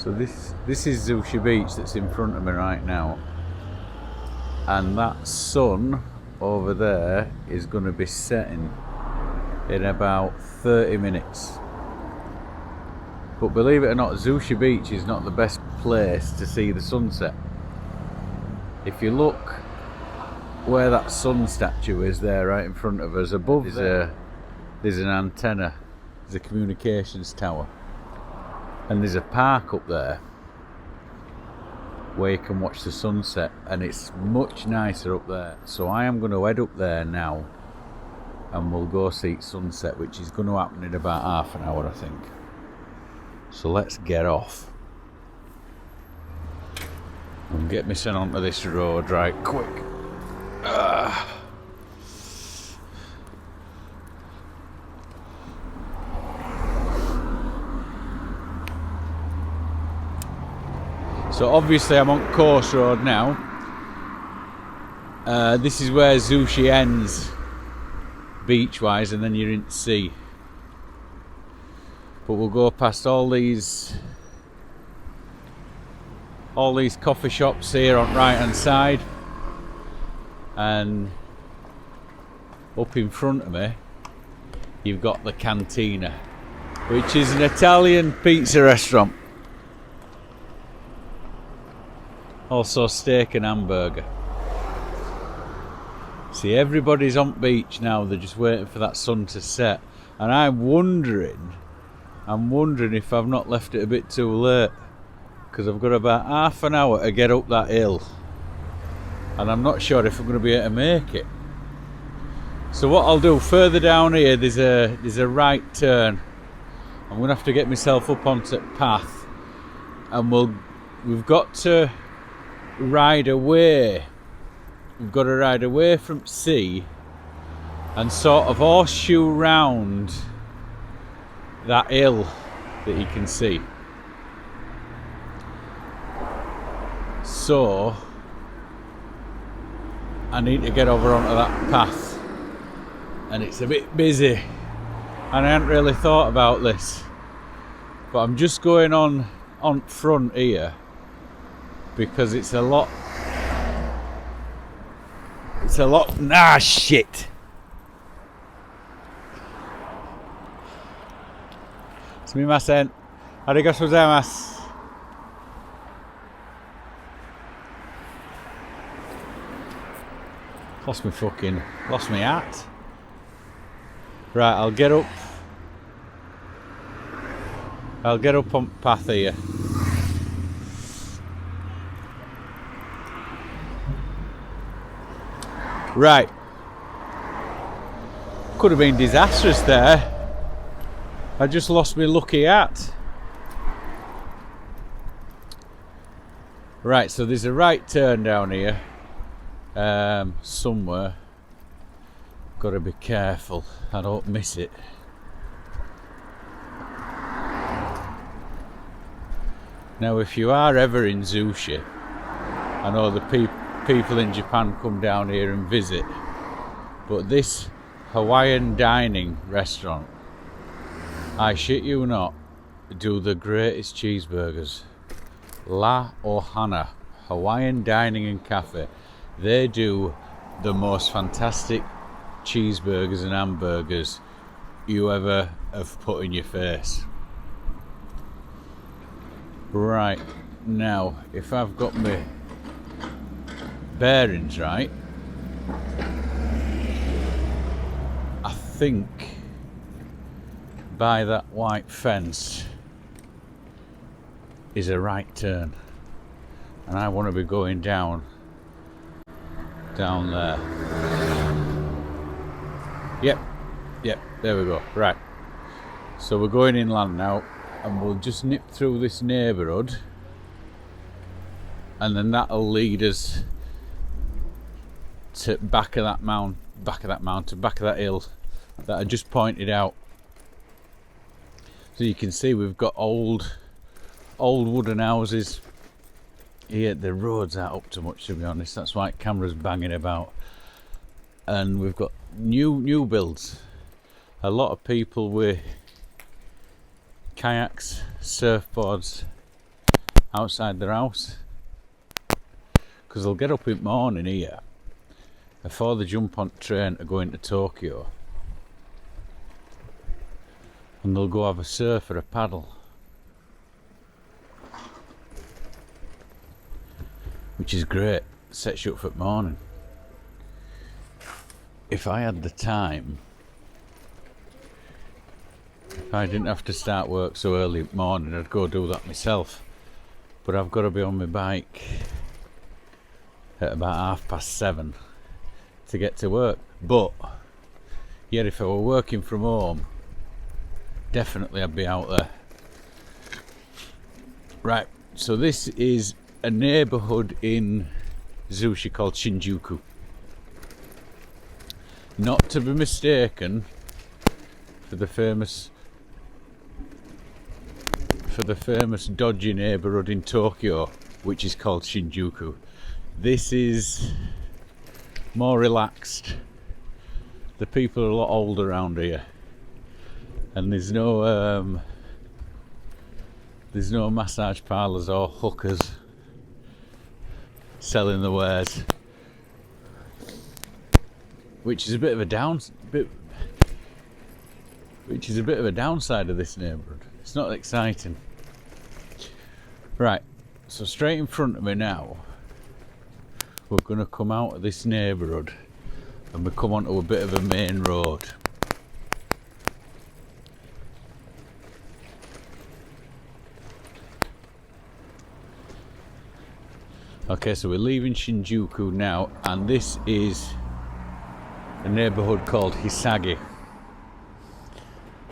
So this is Zushi Beach that's in front of me right now, and that sun over there is going to be setting in about 30 minutes. But believe it or not, Zushi Beach is not the best place to see the sunset. If you look where that sun statue is there right in front of us, above there there's an antenna, there's a communications tower, and there's a park up there where you can watch the sunset, and it's much nicer up there. So I am going to head up there now and we'll go see sunset, which is going to happen in about half an hour, I think. So let's get off and get me sent onto this road right quick. So obviously I'm on Course Road now. This is where Zushi ends beach-wise, and then you're in sea. But we'll go past all these coffee shops here on right hand side, and up in front of me you've got the Cantina, which is an Italian pizza restaurant. Also steak and hamburger. See, everybody's on beach now, they're just waiting for that sun to set, and I'm wondering if I've not left it a bit too late, because I've got about half an hour to get up that hill, and I'm not sure if I'm going to be able to make it. So what I'll do, further down here there's a right turn. I'm going to have to get myself up onto the path, and we've got to ride away. We've got to ride away from sea and sort of horseshoe round that hill that you can see. So I need to get over onto that path, and it's a bit busy, and I hadn't really thought about this, but I'm just going on front here because it's a lot shit. Sumimasen. Arigatou gozaimasu. Lost my hat. Right, I'll get up on path here. Right. Could have been disastrous there. I just lost my lucky hat. Right, so there's a right turn down here. Somewhere. Got to be careful I don't miss it. Now if you are ever in Zushi, I know the people in Japan come down here and visit, but this Hawaiian dining restaurant, I shit you not, do the greatest cheeseburgers. La Ohana Hawaiian Dining and Cafe. They do the most fantastic cheeseburgers and hamburgers you ever have put in your face. Right, now if I've got my bearings right, I think by that white fence is a right turn, and I want to be going down there. Yep, there we go. Right, so we're going inland now, and we'll just nip through this neighbourhood, and then that'll lead us to back of that hill that I just pointed out. So you can see we've got old wooden houses here. The roads aren't up to much, to be honest, that's why the camera's banging about. And we've got new builds, a lot of people with kayaks, surfboards, outside their house, because they'll get up in the morning here before they jump on the train to go into Tokyo, and they'll go have a surf or a paddle, which is great. Sets you up for the morning. If I had the time, if I didn't have to start work so early in the morning, I'd go do that myself. But I've got to be on my bike at about 7:30 to get to work. But yeah, if I were working from home, definitely I'd be out there. Right, so this is a neighbourhood in Zushi called Shinjuku. Not to be mistaken for the famous dodgy neighbourhood in Tokyo, which is called Shinjuku. This is more relaxed. The people are a lot older around here, and there's no massage parlours or hookers selling the wares, which is a bit of a downside of this neighbourhood. It's not exciting. Right, so straight in front of me now, we're going to come out of this neighbourhood and we come onto a bit of a main road. Okay, so we're leaving Shinjuku now, and this is a neighbourhood called Hisagi.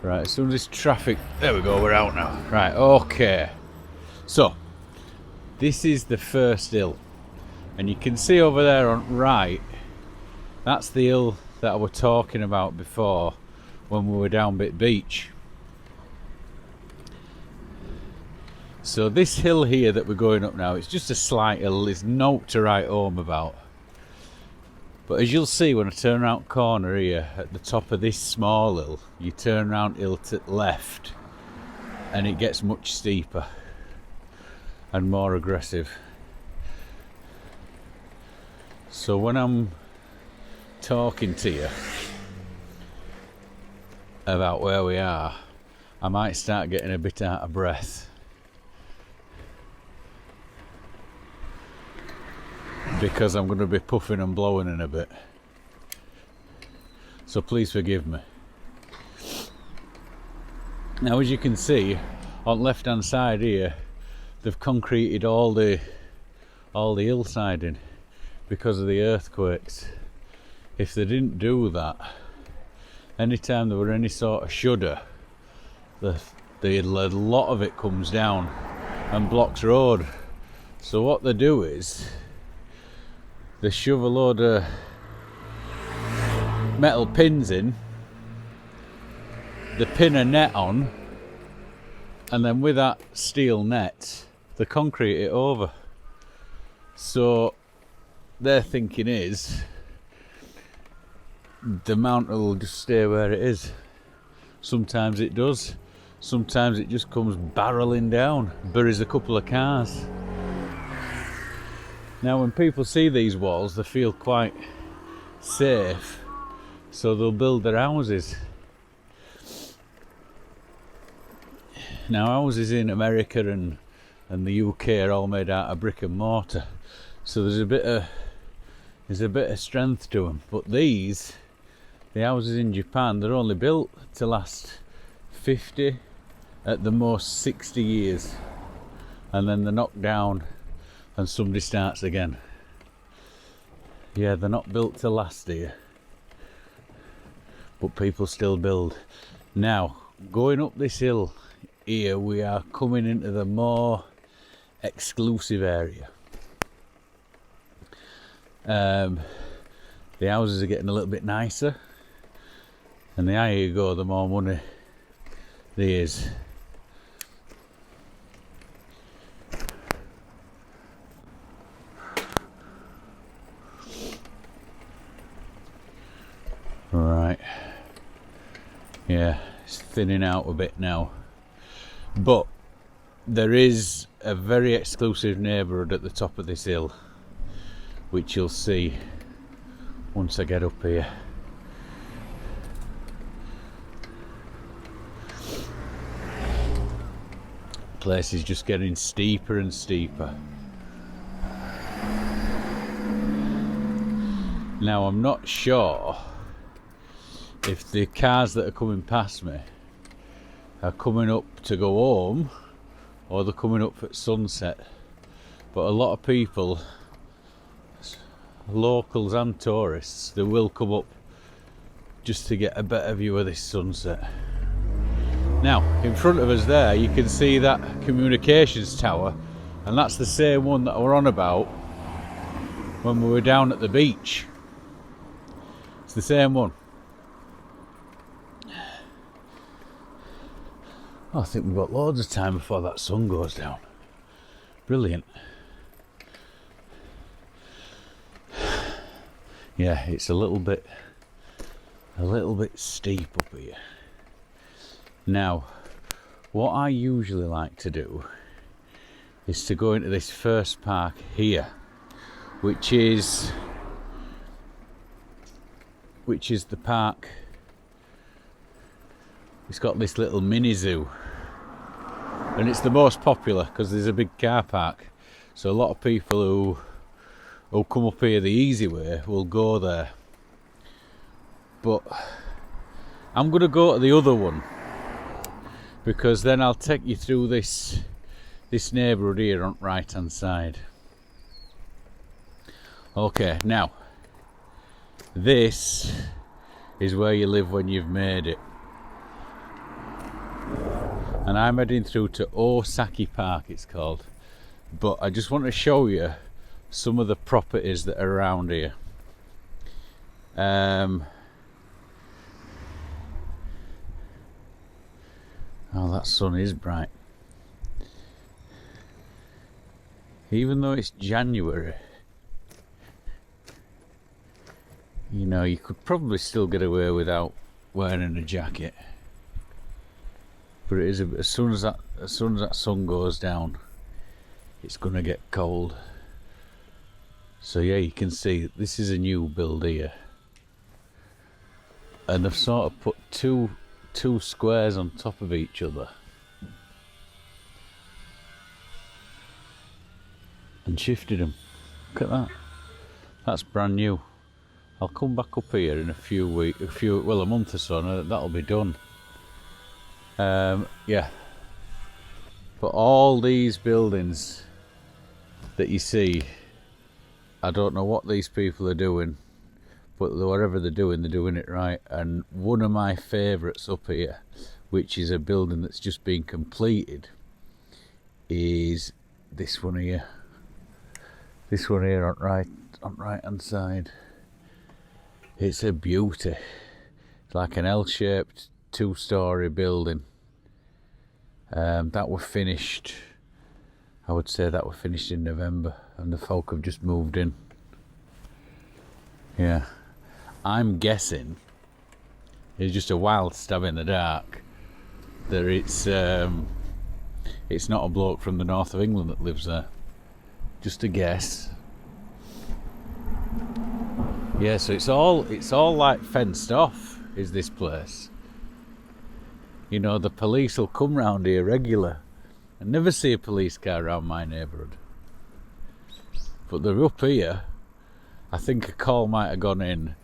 Right, as soon as this traffic... There we go, we're out now. Right, okay. So, this is the first hill. And you can see over there on right, that's the hill that I was talking about before when we were down Bit Beach. So this hill here that we're going up now, it's just a slight hill, there's naught to write home about. But as you'll see when I turn around the corner here, at the top of this small hill, you turn around hill to the left and it gets much steeper and more aggressive. So when I'm talking to you about where we are, I might start getting a bit out of breath, because I'm going to be puffing and blowing in a bit. So please forgive me. Now, as you can see, on the left hand side here, they've concreted all the hillsiding because of the earthquakes. If they didn't do that, anytime there were any sort of shudder, a lot of it comes down and blocks road. So what they do is they shove a load of metal pins in, they pin a net on, and then with that steel net they concrete it over. So their thinking is the mountain will just stay where it is. Sometimes it does, sometimes it just comes barreling down, buries a couple of cars. Now when people see these walls, they feel quite safe, so they'll build their houses. Now houses in America and the UK are all made out of brick and mortar, so there's a bit of strength to them. But the houses in Japan, they're only built to last 50, at the most 60 years, and then they're knocked down and somebody starts again. Yeah, they're not built to last here, but people still build. Now, going up this hill here, we are coming into the more exclusive area. The houses are getting a little bit nicer, and the higher you go, the more money there is. Right, yeah, it's thinning out a bit now, but there is a very exclusive neighbourhood at the top of this hill, which you'll see once I get up here. Place is just getting steeper and steeper. Now I'm not sure if the cars that are coming past me are coming up to go home or they're coming up at sunset, but a lot of people, locals and tourists, they will come up just to get a better view of this sunset. Now in front of us there you can see that communications tower, and that's the same one that I were on about when we were down at the beach. It's the same one. Oh, I think we've got loads of time before that sun goes down. Brilliant. Yeah, it's a little bit steep up here. Now, what I usually like to do is to go into this first park here, which is the park. It's got this little mini zoo, and it's the most popular because there's a big car park, so a lot of people who come up here the easy way will go there. But I'm going to go to the other one, because then I'll take you through this neighbourhood here on the right hand side. Okay, now this is where you live when you've made it. And I'm heading through to Osaki Park, it's called. But I just want to show you some of the properties that are around here. Oh, that sun is bright. Even though it's January, you know, you could probably still get away without wearing a jacket. But it is as soon as that sun goes down, it's gonna get cold. So yeah, you can see this is a new build here, and they've sort of put two squares on top of each other and shifted them. Look at that. That's brand new. I'll come back up here in a month or so, and that'll be done. Yeah, but all these buildings that you see, I don't know what these people are doing, but whatever they're doing it right. And one of my favourites up here, which is a building that's just been completed, is this one here. This one here on right hand side. It's a beauty. It's like an L-shaped 2-story building. That were finished, I would say that were finished in November, and the folk have just moved in. Yeah, I'm guessing, it's just a wild stab in the dark, that it's not a bloke from the north of England that lives there. Just a guess. Yeah, so it's all like fenced off, is this place. You know, the police will come round here regular. I never see a police car around my neighbourhood. But they're up here. I think a call might have gone in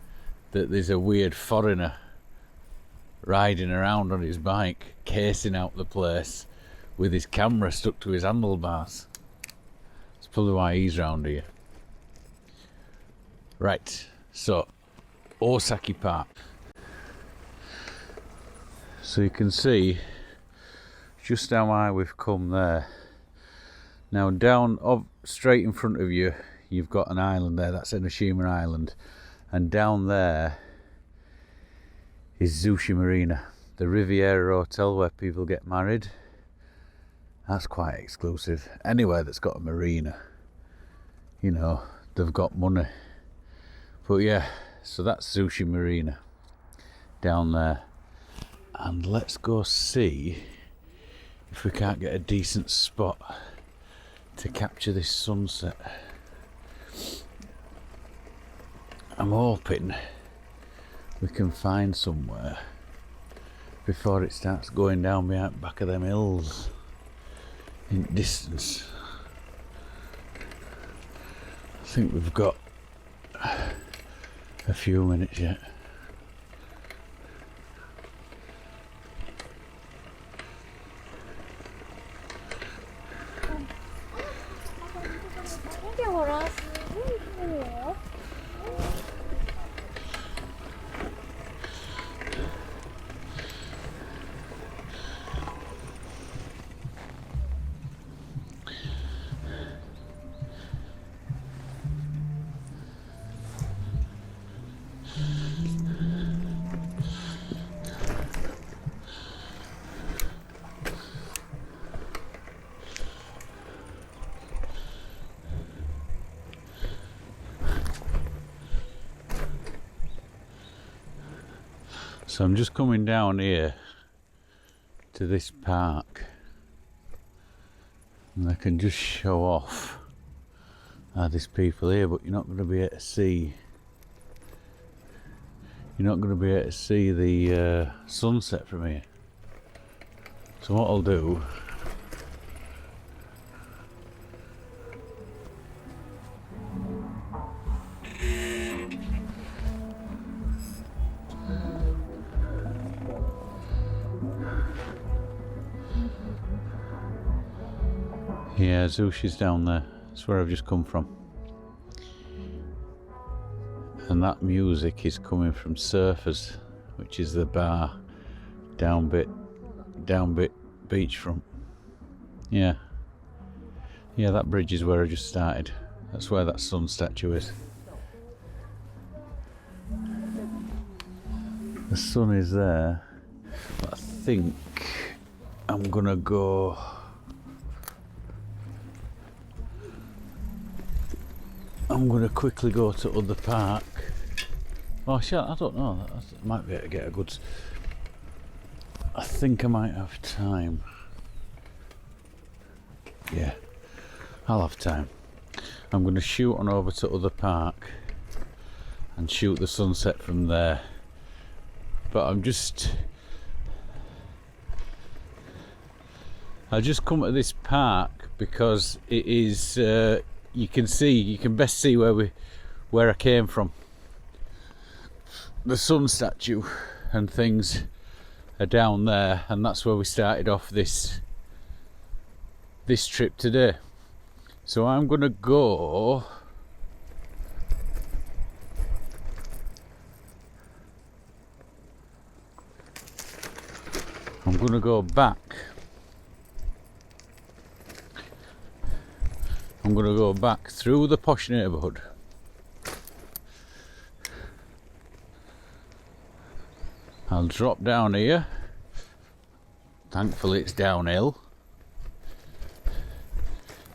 that there's a weird foreigner riding around on his bike, casing out the place with his camera stuck to his handlebars. That's probably why he's round here. Right, so Osaki Park. So you can see just how high we've come there. Now straight in front of you, you've got an island there, that's Enoshima Island. And down there is Zushi Marina, the Riviera Hotel where people get married. That's quite exclusive. Anywhere that's got a marina, you know, they've got money. But yeah, so that's Zushi Marina down there. And let's go see if we can't get a decent spot to capture this sunset. I'm hoping we can find somewhere before it starts going down behind back of them hills in distance. I think we've got a few minutes yet. So I'm just coming down here to this park and I can just show off there's people here, but you're not going to be able to see the sunset from here. So what I'll do, yeah, Zushi's down there. That's where I've just come from. And that music is coming from Surfers, which is the bar downbit beachfront. Yeah, that bridge is where I just started. That's where that sun statue is. The sun is there, but I think I'm gonna go. I'm going to quickly go to other park. Oh shit, I don't know. I might be able to get a good. I think I might have time. Yeah, I'll have time. I'm going to shoot on over to other park and shoot the sunset from there. But I just come to this park because it is. You can best see where I came from. The sun statue and things are down there, and that's where we started off this trip today. So I'm gonna go back. I'm going to go back through the posh neighbourhood. I'll drop down here. Thankfully it's downhill.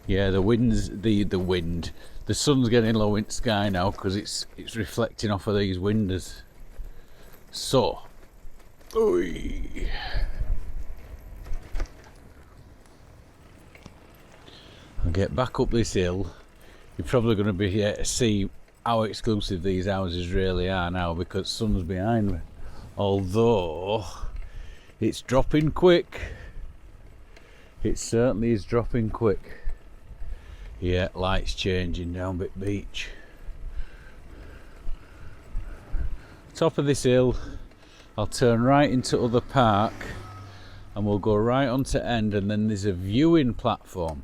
Yeah, the sun's getting low in the sky now because it's reflecting off of these windows. So, oi. I'll get back up this hill. You're probably going to be here to see how exclusive these houses really are now because the sun's behind me. Although it's dropping quick. It certainly is dropping quick. Yeah, lights changing down Bit Beach. Top of this hill, I'll turn right into other park and we'll go right on to end, and then there's a viewing platform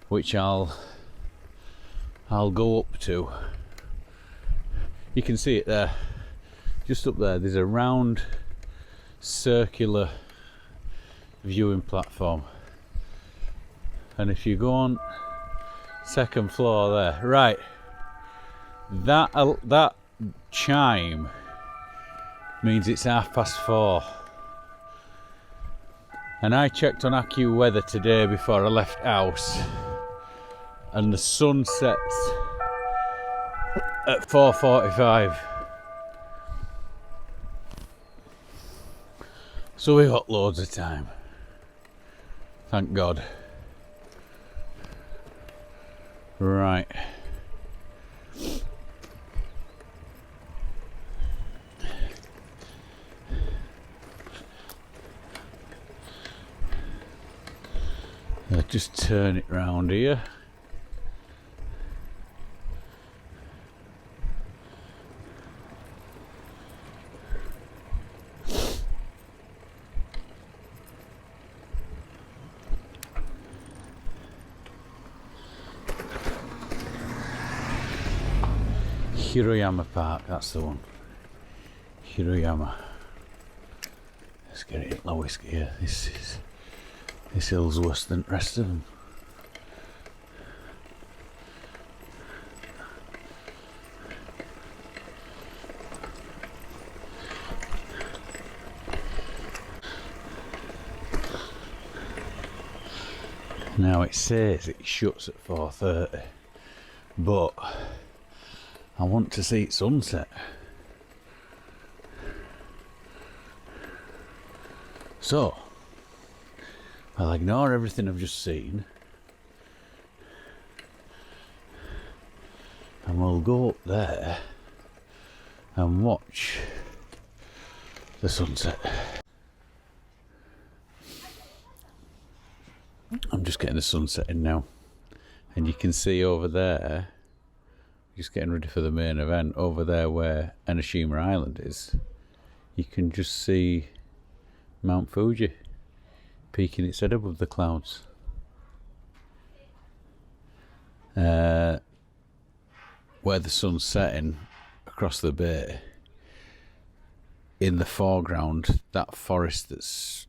which I'll go up to. You can see it there, just up there. There's a round circular viewing platform, and if you go on second floor there, right, that chime means it's 4:30. And I checked on AccuWeather today before I left house, and the sun sets at 4:45. So we've got loads of time. Thank God. Right. I'll just turn it round here. Hiroyama Park, that's the one. Hiroyama. Let's get it low whiskey here. This hill's worse than the rest of them. Now it says it shuts at 4:30, but I want to see it sunset. So I'll ignore everything I've just seen and we'll go up there and watch the sunset. I'm just getting the sunset in now, and you can see over there, just getting ready for the main event, over there where Enoshima Island is, you can just see Mount Fuji peeking its head above the clouds. Where the sun's setting across the bay, in the foreground, that forest that's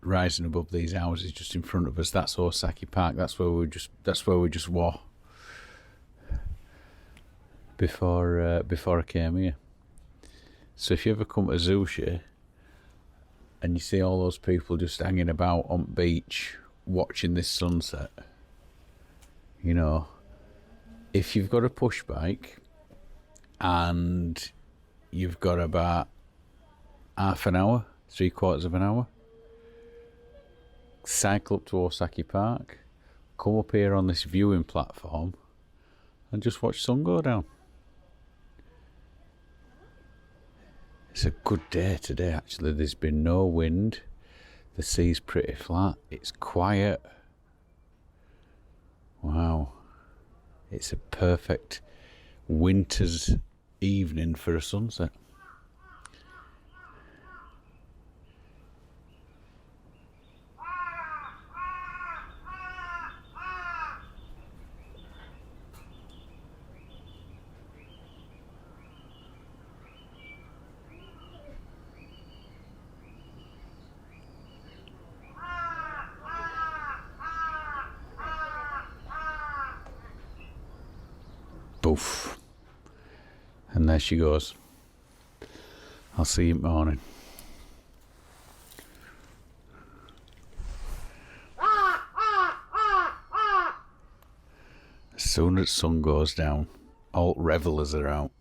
rising above these houses just in front of us, that's Osaki Park. That's where we just were before I came here. So if you ever come to Zushi and you see all those people just hanging about on the beach watching this sunset, you know, if you've got a push bike and you've got about half an hour, 3/4 of an hour, cycle up to Osaki Park, come up here on this viewing platform and just watch sun go down. It's a good day today actually. There's been no wind, the sea's pretty flat, it's quiet. Wow, it's a perfect winter's evening for a sunset. Boof. And there she goes. I'll see you in the morning. As soon as sun goes down, all revellers are out.